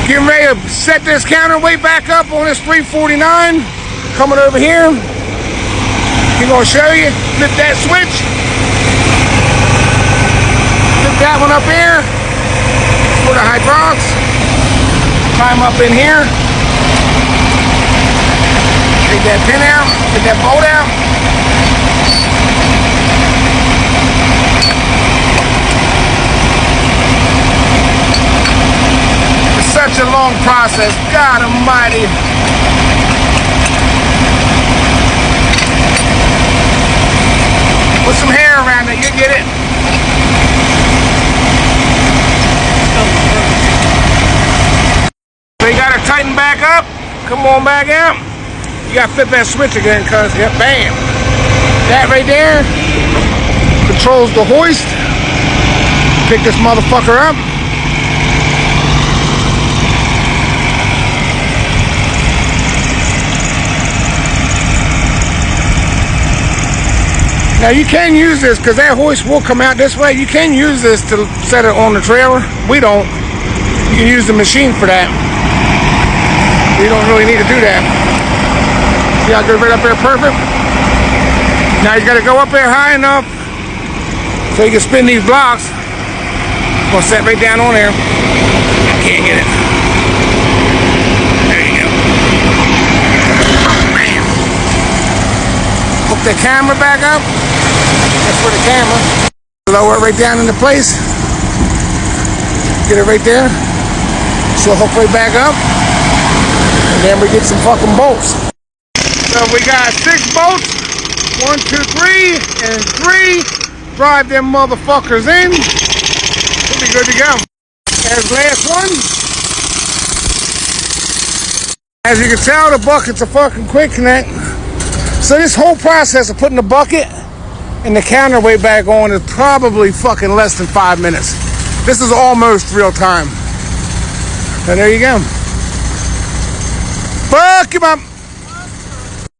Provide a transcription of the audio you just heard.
Getting ready to set this counterweight back up on this 349. Coming over here. He's gonna show you. Flip that switch. Flip that one up here. For the hydraulics. Climb up in here. Take that pin out. Get that bolt out. It's such a long process. God almighty. Put some hair around it, you get it. So you gotta tighten back up. Come on back out. You gotta flip that switch again, cuz, yep, bam. That right there controls the hoist. Pick this motherfucker up. Now you can use this, because that hoist will come out this way. You can use this to set it on the trailer. We don't. You can use the machine for that. You don't really need to do that. See how good right up there, perfect? Now you gotta go up there high enough so you can spin these blocks. It's gonna set right down on there. Can't get it. There you go. Bam. Hook the camera back up. That's for the camera. Lower it right down into place. Get it right there. So hook right back up. And then we get some fucking bolts. So we got 6 bolts. 1, 2, 3, and 3. Drive them motherfuckers in. We'll be good to go. There's the last one. As you can tell, the bucket's a fucking quick connect. So this whole process of putting the bucket and the counterweight back on is probably fucking less than 5 minutes. This is almost real time. And there you go. Fuck him up.